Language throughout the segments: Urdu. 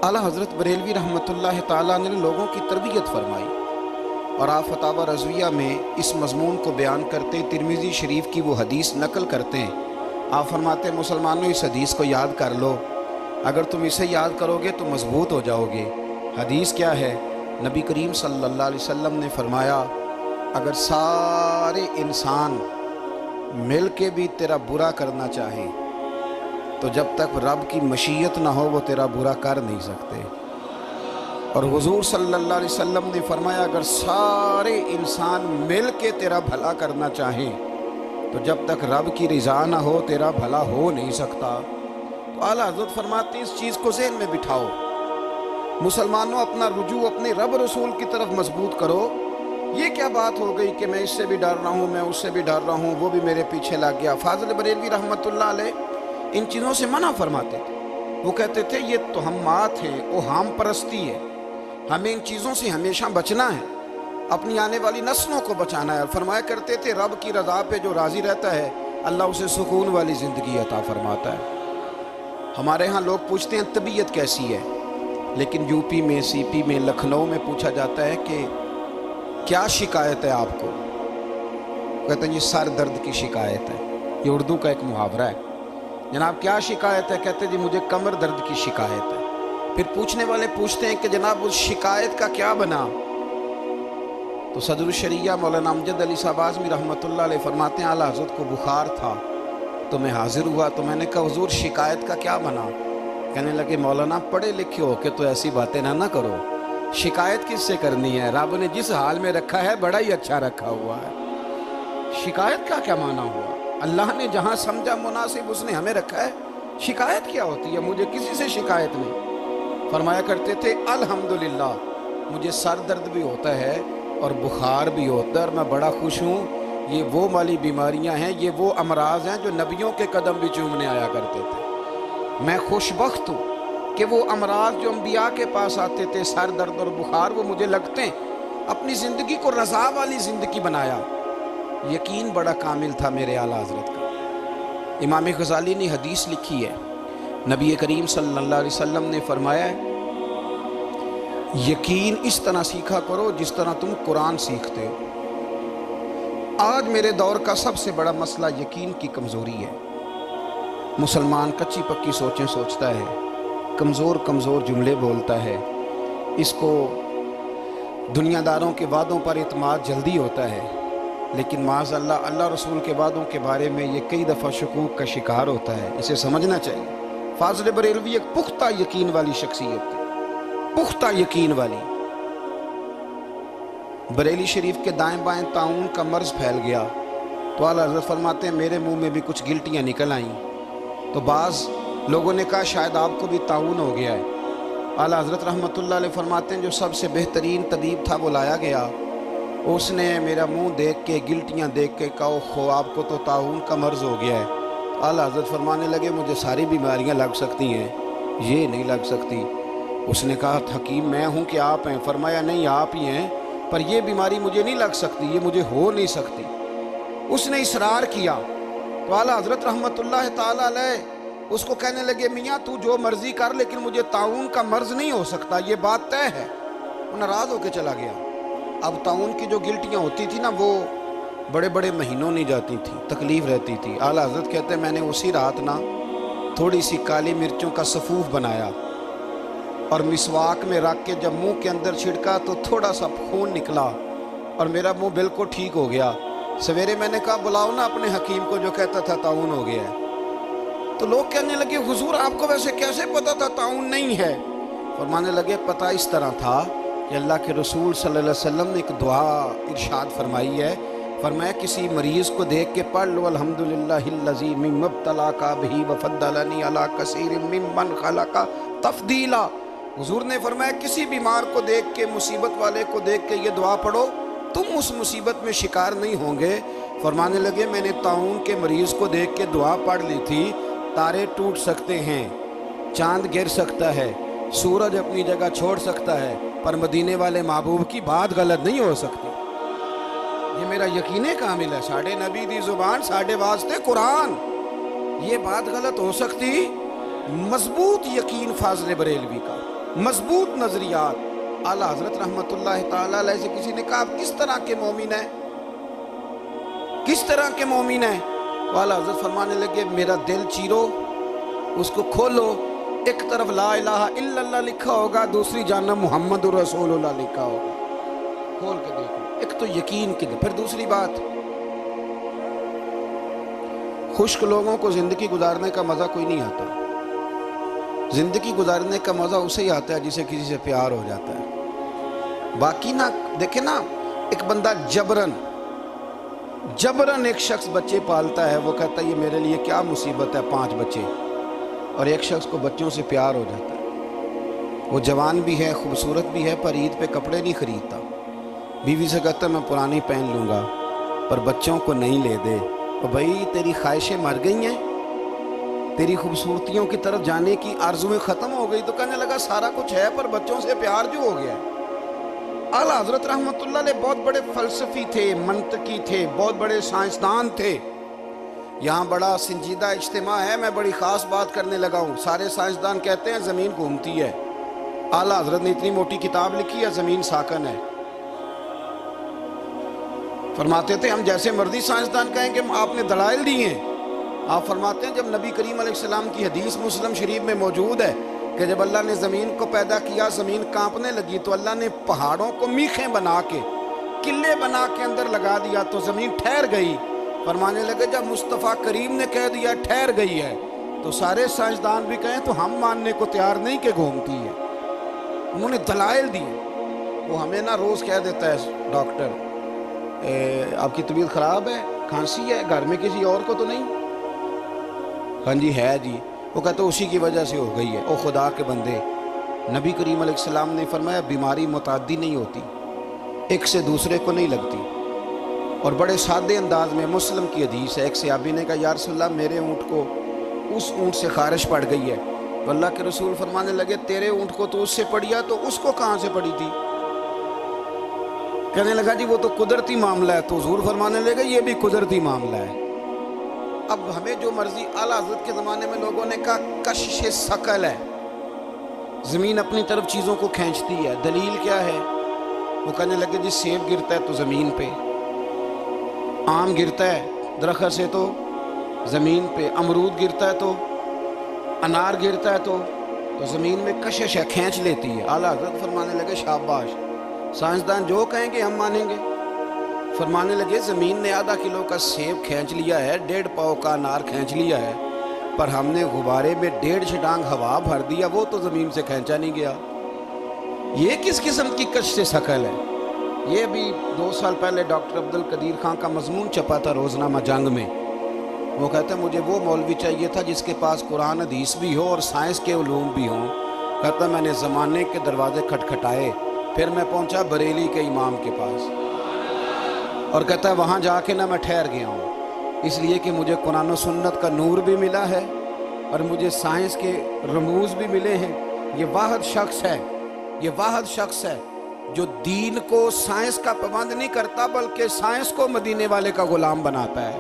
اعلیٰ حضرت بریلوی رحمۃ اللہ تعالیٰ نے لوگوں کی تربیت فرمائی، اور آپ فتاوی رضویہ میں اس مضمون کو بیان کرتے ترمذی شریف کی وہ حدیث نقل کرتے ہیں۔ آپ فرماتے ہیں مسلمانوں اس حدیث کو یاد کر لو، اگر تم اسے یاد کرو گے تو مضبوط ہو جاؤ گے۔ حدیث کیا ہے؟ نبی کریم صلی اللہ علیہ وسلم نے فرمایا اگر سارے انسان مل کے بھی تیرا برا کرنا چاہیں تو جب تک رب کی مشیت نہ ہو وہ تیرا برا کر نہیں سکتے۔ اور حضور صلی اللہ علیہ وسلم نے فرمایا اگر سارے انسان مل کے تیرا بھلا کرنا چاہیں تو جب تک رب کی رضا نہ ہو تیرا بھلا ہو نہیں سکتا۔ تو اعلیٰ حضرت فرماتے ہیں اس چیز کو ذہن میں بٹھاؤ، مسلمانوں اپنا رجوع اپنے رب رسول کی طرف مضبوط کرو۔ یہ کیا بات ہو گئی کہ میں اس سے بھی ڈر رہا ہوں، میں اس سے بھی ڈر رہا ہوں، وہ بھی میرے پیچھے لگ گیا۔ فاضل بریلوی رحمۃ اللہ علیہ ان چیزوں سے منع فرماتے تھے۔ وہ کہتے تھے یہ توہمات ہیں، اوہام پرستی ہے، ہمیں ان چیزوں سے ہمیشہ بچنا ہے، اپنی آنے والی نسلوں کو بچانا ہے۔ فرمایا کرتے تھے رب کی رضا پہ جو راضی رہتا ہے اللہ اسے سکون والی زندگی عطا فرماتا ہے۔ ہمارے ہاں لوگ پوچھتے ہیں طبیعت کیسی ہے، لیکن یو پی میں، سی پی میں، لکھنؤ میں پوچھا جاتا ہے کہ کیا شکایت ہے آپ کو؟ کہتے ہیں یہ سر درد کی شکایت ہے۔ یہ اردو کا ایک محاورہ ہے۔ جناب کیا شکایت ہے؟ کہتے ہیں جی مجھے کمر درد کی شکایت ہے۔ پھر پوچھنے والے پوچھتے ہیں کہ جناب اس شکایت کا کیا بنا؟ تو صدر الشریعہ مولانا امجد علی صاحب اعظمی رحمۃ اللہ علیہ فرماتے ہیں اعلیٰ حضرت کو بخار تھا تو میں حاضر ہوا تو میں نے کہا حضور شکایت کا کیا بنا؟ کہنے لگے مولانا پڑھے لکھے ہو کے تو ایسی باتیں نہ کرو، شکایت کس سے کرنی ہے؟ رب نے جس حال میں رکھا ہے بڑا ہی اچھا رکھا ہوا ہے، شکایت کا کیا معنی ہوا؟ اللہ نے جہاں سمجھا مناسب اس نے ہمیں رکھا ہے، شکایت کیا ہوتی ہے؟ مجھے کسی سے شکایت نہیں۔ فرمایا کرتے تھے الحمدللہ مجھے سر درد بھی ہوتا ہے اور بخار بھی ہوتا ہے اور میں بڑا خوش ہوں، یہ وہ والی بیماریاں ہیں، یہ وہ امراض ہیں جو نبیوں کے قدم بھی چومنے آیا کرتے تھے۔ میں خوش بخت ہوں کہ وہ امراض جو انبیاء کے پاس آتے تھے، سر درد اور بخار، وہ مجھے لگتے ہیں۔ اپنی زندگی کو رضا والی زندگی بنایا۔ یقین بڑا کامل تھا میرے اعلیٰ حضرت کا۔ امام غزالی نے حدیث لکھی ہے، نبی کریم صلی اللہ علیہ وسلم نے فرمایا ہے یقین اس طرح سیکھا کرو جس طرح تم قرآن سیکھتے ہو۔ آج میرے دور کا سب سے بڑا مسئلہ یقین کی کمزوری ہے۔ مسلمان کچی پکی سوچیں سوچتا ہے، کمزور کمزور جملے بولتا ہے، اس کو دنیا داروں کے وعدوں پر اعتماد جلدی ہوتا ہے، لیکن معاذ اللہ اللہ رسول کے وعدوں کے بارے میں یہ کئی دفعہ شکوک کا شکار ہوتا ہے۔ اسے سمجھنا چاہیے۔ فاضل بریلوی ایک پختہ یقین والی شخصیت تھی، پختہ یقین والی۔ بریلی شریف کے دائیں بائیں طاعون کا مرض پھیل گیا تو اعلیٰ حضرت فرماتے ہیں میرے منہ میں بھی کچھ گلٹیاں نکل آئیں، تو بعض لوگوں نے کہا شاید آپ کو بھی طاعون ہو گیا ہے۔ اعلیٰ حضرت رحمۃ اللہ علیہ فرماتے ہیں جو سب سے بہترین طبیب تھا وہ لایا گیا، اس نے میرا منہ دیکھ کے گلٹیاں دیکھ کے کہا خو آپ کو تو طاعون کا مرض ہو گیا ہے۔ اعلیٰ حضرت فرمانے لگے مجھے ساری بیماریاں لگ سکتی ہیں، یہ نہیں لگ سکتی۔ اس نے کہا حکیم میں ہوں کہ آپ ہیں؟ فرمایا نہیں آپ ہی ہیں، پر یہ بیماری مجھے نہیں لگ سکتی، یہ مجھے ہو نہیں سکتی۔ اس نے اصرار کیا تو اعلیٰ حضرت رحمۃ اللہ تعالیٰ علیہ اس کو کہنے لگے میاں تو جو مرضی کر لیکن مجھے طاعون کا مرض نہیں ہو سکتا، یہ بات طے ہے۔ وہ ناراض ہو کے چلا گیا۔ اب طاعون کی جو گلٹیاں ہوتی تھی نا وہ بڑے بڑے مہینوں نہیں جاتی تھی، تکلیف رہتی تھی۔ اعلیٰ حضرت کہتے ہیں میں نے اسی رات نا تھوڑی سی کالی مرچوں کا سفوف بنایا اور مسواک میں رکھ کے جب منہ کے اندر چھڑکا تو تھوڑا سا خون نکلا اور میرا منہ بالکل ٹھیک ہو گیا۔ سویرے میں نے کہا بلاؤ نا اپنے حکیم کو جو کہتا تھا طاعون ہو گیا ہے۔ تو لوگ کہنے لگے حضور آپ کو ویسے کیسے پتا تھا طاعون نہیں ہے؟ فرمانے لگے پتہ اس طرح تھا کہ اللہ کے رسول صلی اللہ علیہ وسلم نے ایک دعا ارشاد فرمائی ہے، فرمایا کسی مریض کو دیکھ کے پڑھ لو الحمدللہ الذی مما ابتلاک بہ وفضلنی علی کثیر ممن خلق تفضیلا۔ حضور نے فرمایا کسی بیمار کو دیکھ کے، مصیبت والے کو دیکھ کے یہ دعا پڑھو، تم اس مصیبت میں شکار نہیں ہوں گے۔ فرمانے لگے میں نے طاعون کے مریض کو دیکھ کے دعا پڑھ لی تھی، تارے ٹوٹ سکتے ہیں، چاند گر سکتا ہے، سورج اپنی جگہ چھوڑ سکتا ہے، پر مدینے والے محبوب کی بات غلط نہیں ہو سکتی۔ یہ میرا یقین کامل ہے، ساڑھے نبی دی زبان ساڑھے واسطے قرآن، یہ بات غلط ہو سکتی؟ مضبوط یقین فاضل بریلوی کا۔ مضبوط نظریات۔ اعلیٰ حضرت رحمۃ اللہ تعالیٰ علیہ سے کسی نے کہا آپ کس طرح کے مومن ہیں، کس طرح کے مومن ہیں؟ تو اعلیٰ حضرت فرمانے لگے میرا دل چیرو، اس کو کھولو، ایک طرف لا الہ الا اللہ لکھا ہوگا، دوسری جانب محمد الرسول اللہ لکھا ہوگا، کھول کے دیکھو۔ ایک تو یقین کے لیے، پھر دوسری بات، خشک لوگوں کو زندگی گزارنے کا مزہ کوئی نہیں آتا، زندگی گزارنے کا مزہ اسے ہی آتا ہے جسے کسی سے پیار ہو جاتا ہے۔ باقی نہ دیکھیں نا، ایک بندہ جبرن ایک شخص بچے پالتا ہے، وہ کہتا ہے یہ میرے لیے کیا مصیبت ہے 5 بچے، اور ایک شخص کو بچوں سے پیار ہو جاتا ہے، وہ جوان بھی ہے، خوبصورت بھی ہے، پر عید پہ کپڑے نہیں خریدتا، بیوی سے کہتا ہے میں پرانی پہن لوں گا پر بچوں کو نہیں لے دے۔ اور بھائی تیری خواہشیں مر گئی ہیں، تیری خوبصورتیوں کی طرف جانے کی آرزویں ختم ہو گئی، تو کہنے لگا سارا کچھ ہے پر بچوں سے پیار جو ہو گیا ہے۔ اعلیٰ حضرت رحمۃ اللہ علیہ بہت بڑے فلسفی تھے، منطقی تھے، بہت بڑے سائنسدان تھے۔ یہاں بڑا سنجیدہ اجتماع ہے، میں بڑی خاص بات کرنے لگا ہوں۔ سارے سائنسدان کہتے ہیں زمین گھومتی ہے، اعلیٰ حضرت نے اتنی موٹی کتاب لکھی ہے زمین ساکن ہے۔ فرماتے تھے ہم جیسے مرضی سائنسدان کہیں کہ آپ نے دلائل دی ہیں۔ آپ فرماتے ہیں جب نبی کریم علیہ السلام کی حدیث مسلم شریف میں موجود ہے کہ جب اللہ نے زمین کو پیدا کیا زمین کانپنے لگی تو اللہ نے پہاڑوں کو میخیں بنا کے قلعے بنا کے اندر لگا دیا تو زمین ٹھہر گئی۔ فرمانے لگے جب مصطفیٰ کریم نے کہہ دیا ٹھہر گئی ہے تو سارے سائنسدان بھی کہیں تو ہم ماننے کو تیار نہیں کہ گھومتی ہے۔ انہوں نے دلائل دیے۔ وہ ہمیں نہ روز کہہ دیتا ہے ڈاکٹر آپ کی طبیعت خراب ہے، کھانسی ہے، گھر میں کسی اور کو تو نہیں؟ ہاں جی ہے جی، وہ کہتے اسی کی وجہ سے ہو گئی ہے۔ او خدا کے بندے، نبی کریم علیہ السلام نے فرمایا بیماری متعدی نہیں ہوتی، ایک سے دوسرے کو نہیں لگتی۔ اور بڑے سادے انداز میں مسلم کی حدیث ہے، ایک صحابی نے کہا یا رسول اللہ میرے اونٹ کو اس اونٹ سے خارش پڑ گئی ہے، تو اللہ کے رسول فرمانے لگے تیرے اونٹ کو تو اس سے پڑی ہے تو اس کو کہاں سے پڑی تھی؟ کہنے لگا جی وہ تو قدرتی معاملہ ہے، تو حضور فرمانے لگے یہ بھی قدرتی معاملہ ہے۔ اب ہمیں جو مرضی، اعلیٰ حضرت کے زمانے میں لوگوں نے کہا کشش ثقل ہے، زمین اپنی طرف چیزوں کو کھینچتی ہے، دلیل کیا ہے؟ وہ کہنے لگے جی سیب گرتا ہے تو زمین پہ، آم گرتا ہے درخت سے تو زمین پہ، امرود گرتا ہے تو، انار گرتا ہے تو زمین میں کشش ہے، کھینچ لیتی ہے۔ اعلیٰ حضرت فرمانے لگے شاباش، سائنسدان جو کہیں گے ہم مانیں گے۔ فرمانے لگے زمین نے آدھا کلو کا سیب کھینچ لیا ہے، 1.5 پاؤ کا انار کھینچ لیا ہے، پر ہم نے غبارے میں 1.5 چھٹانگ ہوا بھر دیا، وہ تو زمین سے کھینچا نہیں گیا۔ یہ کس قسم کی کش سے ثقل ہے؟ یہ بھی 2 سال پہلے ڈاکٹر عبدالقدیر خان کا مضمون چھپا تھا روزنامہ جنگ میں۔ وہ کہتا ہے مجھے وہ مولوی چاہیے تھا جس کے پاس قرآن حدیث بھی ہو اور سائنس کے علوم بھی ہوں۔ کہتا میں نے زمانے کے دروازے کھٹکھٹائے، پھر میں پہنچا بریلی کے امام کے پاس، اور کہتا ہے وہاں جا کے نہ میں ٹھہر گیا ہوں، اس لیے کہ مجھے قرآن و سنت کا نور بھی ملا ہے اور مجھے سائنس کے رموز بھی ملے ہیں۔ یہ واحد شخص ہے جو دین کو سائنس کا پابند نہیں کرتا بلکہ سائنس کو مدینے والے کا غلام بناتا ہے،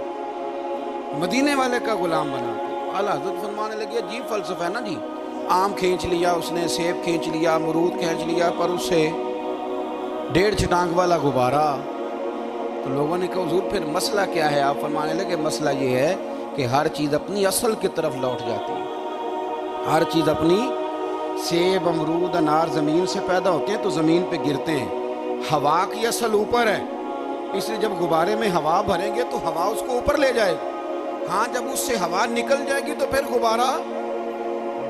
مدینے والے کا غلام بناتا ہے۔ اعلیٰ حضرت فرمانے لگے عجیب فلسفہ ہے نا جی، آم کھینچ لیا اس نے، سیب کھینچ لیا، امرود کھینچ لیا، پر اس سے 1.5 چھٹانگ والا غبارہ۔ تو لوگوں نے کہا حضور پھر مسئلہ کیا ہے؟ آپ فرمانے لگے مسئلہ یہ ہے کہ ہر چیز اپنی اصل کی طرف لوٹ جاتی ہے، ہر چیز اپنی، سیب امرود انار زمین سے پیدا ہوتے ہیں تو زمین پہ گرتے ہیں، ہوا کی اصل اوپر ہے، اس لیے جب غبارے میں ہوا بھریں گے تو ہوا اس کو اوپر لے جائے گی۔ ہاں جب اس سے ہوا نکل جائے گی تو پھر غبارہ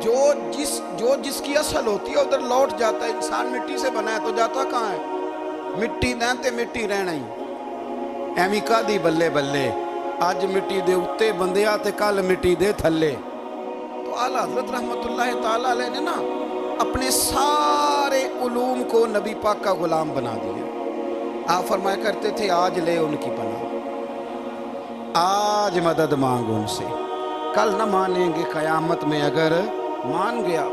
جو جس کی اصل ہوتی ہے ادھر لوٹ جاتا ہے۔ انسان مٹی سے بنا ہے تو جاتا کہاں ہے؟ مٹی دیں تے مٹی رہنا ہی ایویں کا دی بلے بلے، اج مٹی دے اتے بندیا تے کل مٹی دے تھلے۔ تو اعلیٰ حضرت رحمۃ اللہ تعالیٰ علیہ نے نا اپنے سارے علوم کو نبی پاک کا غلام بنا دیا۔ آپ فرمایا کرتے تھے آج لے ان کی پناہ، آج مدد مانگ ان سے، کل نہ مانیں گے قیامت میں اگر مان گیا۔